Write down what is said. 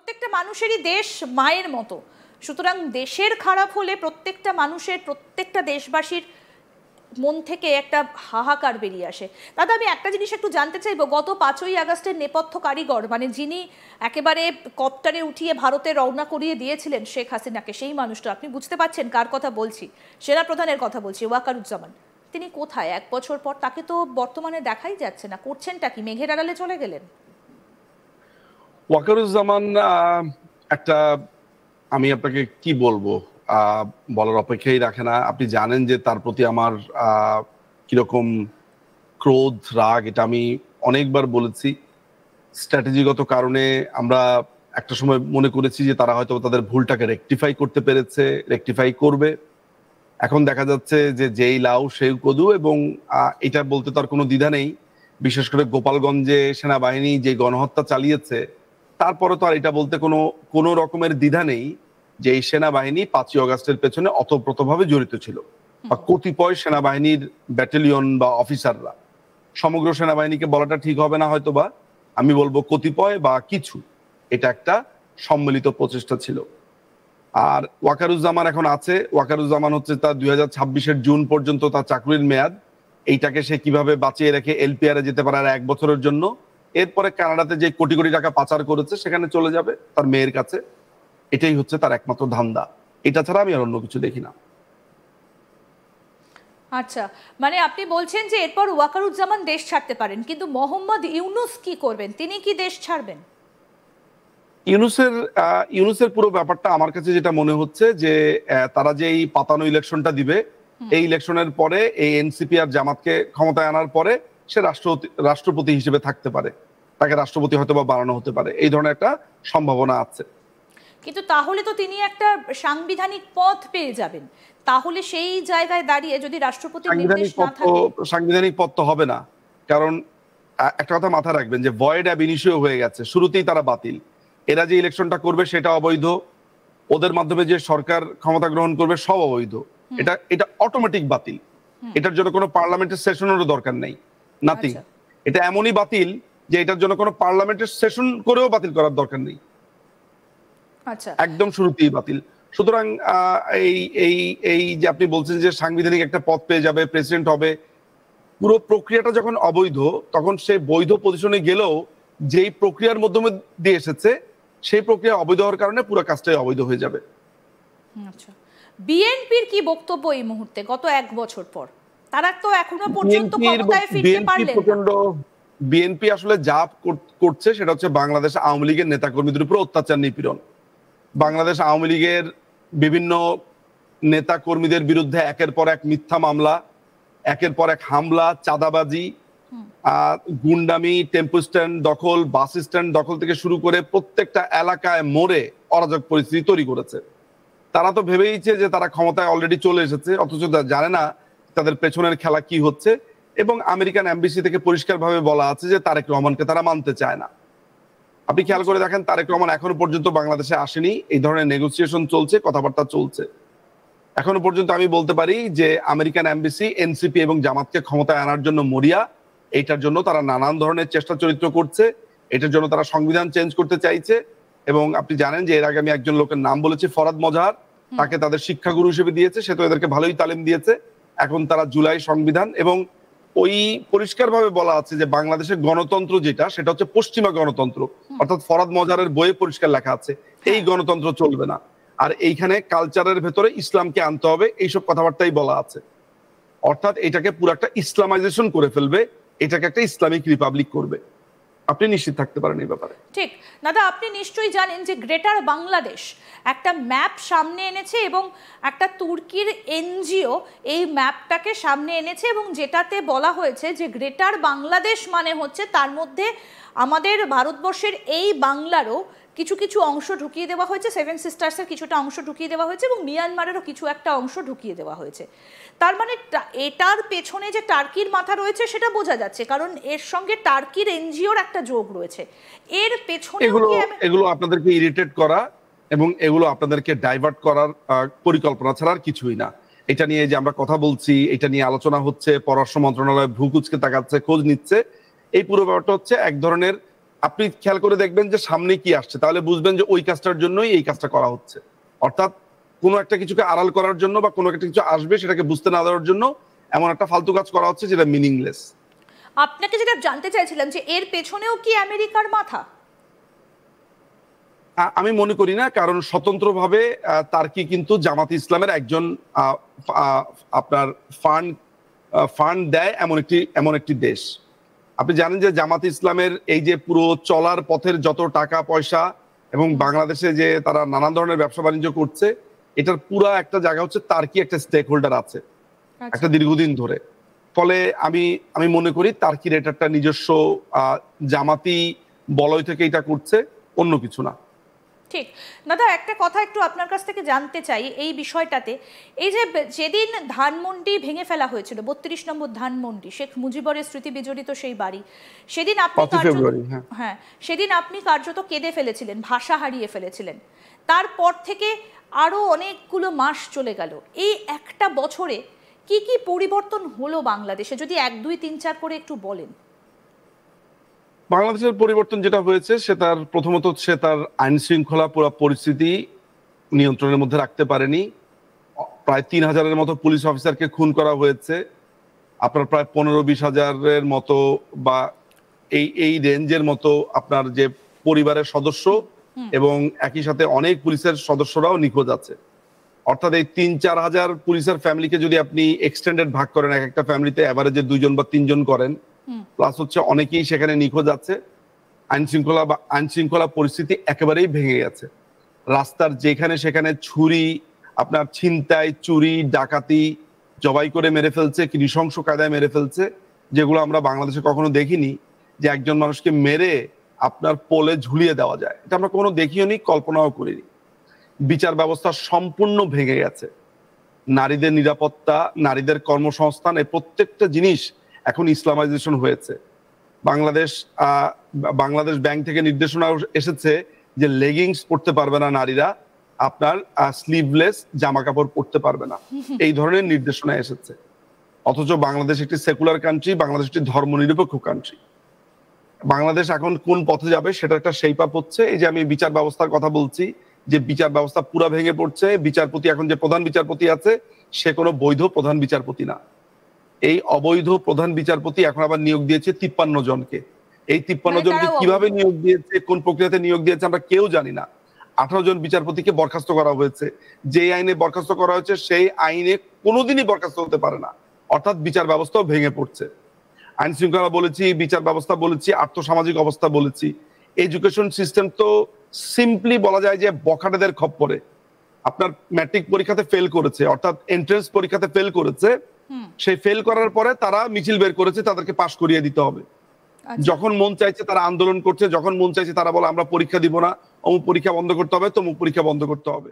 প্রত্যেকটা মানুষেরই দেশ মায়ের মতো, সুতরাং দেশের খারাপ হলে প্রত্যেকটা মানুষের, প্রত্যেকটা দেশবাসীর মন থেকে একটা হাহাকার বেরিয়ে আসে। দাদা, আমি একটা জিনিস একটু জানতে চাইবো, গত 5ই আগস্টের নেপথ্য কারিগর, মানে যিনি একেবারে কপ্টারে উঠিয়ে ভারতে রওনা করিয়ে দিয়েছিলেন শেখ হাসিনাকে, সেই মানুষটা, আপনি বুঝতে পারছেন কার কথা বলছি? সেনাপ্রধানের কথা বলছি, ওয়াকারুজ্জামান। তিনি কোথায়? 1 বছর পর তাকে তো বর্তমানে দেখাই যাচ্ছে না। করছেনটা কি? মেঘের আড়ালে চলে গেলেন? ওয়াকারুজ্জামান একটা, আমি আপনাকে কি বলবো, বলার অপেক্ষাই রাখে না। আপনি জানেন যে তার প্রতি আমার কিরকম ক্রোধ, রাগ, এটা আমি অনেকবার বলেছি। স্ট্র্যাটেজিগত কারণে আমরা একটা সময় মনে করেছি যে তারা হয়তো তাদের ভুলটাকে রেকটিফাই করতে পেরেছে, রেকটিফাই করবে। এখন দেখা যাচ্ছে যে যেই লাউ সেই কদু, এবং এটা বলতে তার কোনো দ্বিধা নেই। বিশেষ করে গোপালগঞ্জে সেনাবাহিনী যে গণহত্যা চালিয়েছে, তারপরে তো আর এটা বলতে কোনো রকমের দ্বিধা নেই যে এই সেনাবাহিনী 5ই আগস্টের পেছনে অতপ্রতভাবে জড়িত ছিল, বা কতিপয় সেনাবাহিনীর ব্যাটালিয়ন বা অফিসাররা। সমগ্র সেনাবাহিনীকে বলাটা ঠিক হবে না হয়তো, বা আমি বলবো কতিপয় বা কিছু, এটা একটা সম্মিলিত প্রচেষ্টা ছিল। আর ওয়াকারুজ্জামান এখন আছে। ওয়াকারুজ্জামান হচ্ছে তার 2026-এর জুন পর্যন্ত তার চাকরির মেয়াদ। এইটাকে সে কিভাবে বাঁচিয়ে রেখে এলপিআর যেতে পারে আর 1 বছরের জন্য। এরপরে কানাডাতে যে কোটি কোটি টাকা পাচার করেছে সেখানে চলে যাবে তার মেয়ের কাছে। এটাই হচ্ছে তার একমাত্র ধান্দা। এটা ছাড়া আমি আর অন্য কিছু দেখি না। আচ্ছা, মানে আপনি বলছেন যে এরপর ওয়াকারুজ্জামান দেশ ছাড়তে পারেন, কিন্তু মোহাম্মদ ইউনূস কি করবেন? তিনি কি দেশ ছাড়বেন? ইউনূসের পুরো ব্যাপারটা আমার কাছে যেটা মনে হচ্ছে যে তারা যে এই পাতানো ইলেকশনটা দিবে, এই ইলেকশনের পরে এই এনসিপি আর জামাতকে ক্ষমতায় আনার পরে সে রাষ্ট্রপতি হিসেবে থাকতে পারে, তাকে রাষ্ট্রপতি হয়তো বা বানানো হতে পারে, এই ধরনের একটা সম্ভাবনা আছে। কিন্তু তাহলে তো তিনি একটা সাংবিধানিক পদ পেয়ে যাবেন। তাহলে সেই জায়গায় দাঁড়িয়ে যদি রাষ্ট্রপতির নির্দেশ না থাকে, সাংবিধানিক পদ তো হবে না। কারণ একটা কথা মাথায় রাখবেন যে ভয়েড অ্যাব ইনিশিও হয়ে গেছে, শুরুতেই তারা বাতিল। এরা যে ইলেকশনটা করবে সেটা অবৈধ, ওদের মাধ্যমে যে সরকার ক্ষমতা গ্রহণ করবে সব অবৈধ। এটা অটোমেটিক বাতিল। এটার জন্য কোনো পার্লামেন্টের সেশনেরও দরকার নেই, নাথিং। এটা এমনই বাতিল যে এটার জন্য কোনো পার্লামেন্টের সেশন করেও বাতিল করার দরকার নেই। আচ্ছা, একদম শুরুতেই বাতিল। সুতরাং এই যে আপনি বলছেন যে সাংবিধানিক একটা পদ পেয়ে যাবে, প্রেসিডেন্ট হবে, পুরো প্রক্রিয়াটা যখন অবৈধ, তখন সে বৈধ পজিশনে গেলেও যেই প্রক্রিয়ার মাধ্যমে দিয়ে এসেছে সেই প্রক্রিয়া অবৈধ হওয়ার কারণে পুরো কাজটাই অবৈধ হয়ে যাবে। আচ্ছা, বিএনপির কি বক্তব্য এই মুহূর্তে, গত 1 বছর পর? তারা তো এখনো পর্যন্ত ক্ষমতায় ফিরতে পারলেন না। বিএনপি আসলে যা করছে সেটা হচ্ছে বাংলাদেশ আওয়ামী লীগের নেতাকর্মীদের উপর অত্যাচার, নিপীড়ন। বাংলাদেশ আওয়ামী লীগের বিভিন্ন নেতা কর্মীদের বিরুদ্ধে একের পর এক মিথ্যা মামলা, একের পর এক হামলা, চাঁদাবাজি, গুন্ডামি, টেম্পো স্ট্যান্ড দখল, বাস স্ট্যান্ড দখল থেকে শুরু করে প্রত্যেকটা এলাকায় মোড়ে অরাজক পরিস্থিতি তৈরি করেছে। তারা তো ভেবেইছে যে তারা ক্ষমতায় অলরেডি চলে এসেছে, অথচ জানে না তাদের পেছনের খেলা কি হচ্ছে। এবং আমেরিকান এমবাসি থেকে পরিষ্কারভাবে বলা আছে যে তারেক রহমানকে তারা মানতে চায় না। আপনি খেয়াল করে দেখেন, তারেক রহমান এখনো পর্যন্ত বাংলাদেশে আসেনি। এই ধরনের নেগোসিয়েশন চলছে, কথাবার্তা চলছে। এখনো পর্যন্ত আমি বলতে পারি যে আমেরিকান এমবাসি এনসিপি এবং জামাতকে ক্ষমতায় আনার জন্য মরিয়া। এইটার জন্য তারা নানান ধরনের চেষ্টা চরিত্র করছে, এটার জন্য তারা সংবিধান চেঞ্জ করতে চাইছে। এবং আপনি জানেন যে এর আগে আমি একজন লোকের নাম বলেছি, ফরাদ মজাহার, তাকে তাদের শিক্ষাগুরু হিসেবে দিয়েছে, সে তো এদেরকে ভালোই তালিম দিয়েছে। এখন তারা জুলাই সংবিধান, এবং ওই পরিষ্কারভাবে বলা আছে যে বাংলাদেশের গণতন্ত্র যেটা, সেটা হচ্ছে পশ্চিমা গণতন্ত্র। অর্থাৎ ফরাদ মজাহারের বইয়ে পরিষ্কার লেখা আছে এই গণতন্ত্র চলবে না, আর এইখানে কালচারের ভেতরে ইসলামকে আনতে হবে, এইসব কথাবার্তাই বলা আছে। অর্থাৎ এটাকে পুরো একটা ইসলামাইজেশন করে ফেলবে, এটাকে একটা ইসলামিক রিপাবলিক করবে। আপনি নিশ্চিত থাকতে পারেন এই ব্যাপারে। ঠিক দাদা, আপনি নিশ্চয়ই জানেন যে গ্রেটার বাংলাদেশ একটা ম্যাপ সামনে এনেছে, এবং একটা তুর্কির এনজিও এই ম্যাপটাকে সামনে এনেছে, এবং যেটাতে বলা হয়েছে যে গ্রেটার বাংলাদেশ মানে হচ্ছে তার মধ্যে আমাদের ভারতবর্ষের এই বাংলারও কিছু কিছু অংশ ঢুকিয়ে দেওয়া হয়েছে, 7 সিস্টার্সের কিছুটা অংশ ঢুকিয়ে দেওয়া হয়েছে, এবং মিয়ানমারেরও কিছু একটা অংশ ঢুকিয়ে দেওয়া হয়েছে। তার মানে এটার পেছনে যে টার্কির মাথা রয়েছে সেটা বোঝা যাচ্ছে, কারণ এর সঙ্গে টার্কির এনজিওর একটা যোগ রয়েছে। এর পেছনে এগুলো আপনাদেরকে ইরিটেট করা এবং এগুলো আপনাদেরকে ডাইভার্ট করার পরিকল্পনা ছাড়া আর কিছুই না। এটা নিয়ে যে আমরা কথা বলছি, এটা নিয়ে আলোচনা হচ্ছে, পররাষ্ট্র মন্ত্রণালয় ভ্রু কুঁচকে তাকাচ্ছে, খোঁজ নিচ্ছে, এই পুরো ব্যাপারটা হচ্ছে এক ধরনের আপনি খেয়াল করে দেখবেন যে সামনে কি আসছে, তাহলে বুঝবেন যে ওই কাজটার জন্যই এই কাজটা করা হচ্ছে। অর্থাৎ কোনো একটা কিছুকে আড়াল করার জন্য বা কোনো একটা কিছু আসবে সেটাকে বুঝতে না দেওয়ার জন্য এমন একটা ফালতু কাজ করা হচ্ছে যেটা মিনিংলেস। আপনাকে যেটা জানতে চাইছিলাম যে এর পেছনেও কি আমেরিকার মাথা? আমি মনে করি না, কারণ স্বতন্ত্রভাবে তার্কি কিন্তু জামাত ইসলামের একজন আপনার ফান্ড দেয় এমন একটি দেশ। আপনি জানেন যে জামাত ইসলামের এই যে পুরো চলার পথের যত টাকা পয়সা এবং বাংলাদেশে যে তারা নানান ধরনের ব্যবসা বাণিজ্য করছে, এটার পুরা একটা জায়গা হচ্ছে তার্কি একটা স্টেক হোল্ডার আছে একটা দীর্ঘদিন ধরে। ফলে আমি মনে করি তার্কির এটা একটা নিজস্ব জামাতি বলয় থেকে এটা করছে, অন্য কিছু না। ঠিক। দাদা, একটা কথা একটু আপনার কাছ থেকে জানতে চাই এই বিষয়টাতে। এই যে যেদিন ধানমন্ডি ভেঙে ফেলা হয়েছিল, 32 নম্বর ধানমন্ডি, শেখ মুজিবরের স্মৃতি বিজড়িত সেই বাড়ি, সেদিন আপনি সেদিন আপনি কার্যত কেঁদে ফেলেছিলেন, ভাষা হারিয়ে ফেলেছিলেন। তারপর থেকে আরো অনেকগুলো মাস চলে গেল। এই একটা বছরে কি কি পরিবর্তন হলো বাংলাদেশে, যদি 1, 2, 3, 4 করে একটু বলেন। বাংলাদেশের পরিবর্তন যেটা হয়েছে প্রথমত সে তার আইন শৃঙ্খলা পুরো পরিস্থিতি নিয়ন্ত্রণের মধ্যে রাখতে পারেনি। প্রায় 3000-এর মতো পুলিশ অফিসারকে খুন করা হয়েছে। আপনার প্রায় 15-20 হাজারের মতো বা এই রেঞ্জের মতো আপনার যে পরিবারের সদস্য এবং একই সাথে অনেক পুলিশের সদস্যরাও নিখোঁজ আছে। অর্থাৎ এই 3-4 হাজার পুলিশের ফ্যামিলিকে যদি আপনি এক্সটেন্ডেড ভাগ করেন, এক একটা ফ্যামিলিতে এভারেজে 2 জন বা 3 জন করেন, প্লাস হচ্ছে অনেকেই সেখানে নিখোঁজ আছে। আইন শৃঙ্খলা পরিস্থিতি একেবারেই ভেঙে গেছে। রাস্তার যেখানে সেখানে ছুরি, আপনার ছিনতাই, চুরি, ডাকাতি, জবাই করে মেরে ফেলছে, কি নৃশংস কায়দায় মেরে ফেলছে, যেগুলো আমরা বাংলাদেশে কখনো দেখিনি। যে একজন মানুষকে মেরে আপনার পোলে ঝুলিয়ে দেওয়া যায়, এটা আমরা কখনো দেখিও নি, কল্পনাও করিনি। বিচার ব্যবস্থা সম্পূর্ণ ভেঙে গেছে। নারীদের নিরাপত্তা, নারীদের কর্মসংস্থান, এই প্রত্যেকটা জিনিস এখন ইসলামাইজেশন হয়েছে। বাংলাদেশ ব্যাংক থেকে নির্দেশনা এসেছে যে লেগিংস পরতে পারবে না নারীরা, আপনার স্লিভলেস জামা কাপড় পরতে পারবে না, এই ধরনের নির্দেশনা এসেছে। অথচ বাংলাদেশ একটি সেকুলার কান্ট্রি, বাংলাদেশ একটি ধর্মনিরপেক্ষ কান্ট্রি। বাংলাদেশ এখন কোন পথে যাবে সেটা একটা শেপ আপ হচ্ছে। এই যে আমি বিচার ব্যবস্থার কথা বলছি, যে বিচার ব্যবস্থা পুরা ভেঙে পড়ছে। বিচারপতি, এখন যে প্রধান বিচারপতি আছে, সে কোনো বৈধ প্রধান বিচারপতি না। এই অবৈধ প্রধান বিচারপতি এখন আবার নিয়োগ দিয়েছে 53 জনকে। এই 53 জনকে কিভাবে নিয়োগ দিয়েছে, কোন প্রক্রিয়াতে নিয়োগ দিয়েছে আমরা কেউ জানি না। 18 জন বিচারপতিকে বরখাস্ত করা হয়েছে। যে আইনে বরখাস্ত করা হয়েছে সেই আইনে কোনোদিনই বরখাস্ত হতে পারে না। অর্থাৎ বিচার ব্যবস্থাও ভেঙে পড়ছে। আইন শৃঙ্খলা বলেছি, বিচার ব্যবস্থা বলেছি, আর্থসামাজিক অবস্থা বলেছি। এডুকেশন সিস্টেম তো সিম্পলি বলা যায় যে বখাটেদের খপ্পরে। আপনার ম্যাট্রিক পরীক্ষাতে ফেল করেছে, অর্থাৎ এন্ট্রান্স পরীক্ষাতে ফেল করেছে, সেই ফেল করার পরে তারা মিছিল বের করেছে তাদেরকে পাশ করিয়ে দিতে হবে। যখন মন চাইছে তারা আন্দোলন করছে, যখন মন চাইছে তারা বলে আমরা পরীক্ষা দিব না, অমুক পরীক্ষা বন্ধ করতে হবে, তমুক পরীক্ষা বন্ধ করতে হবে।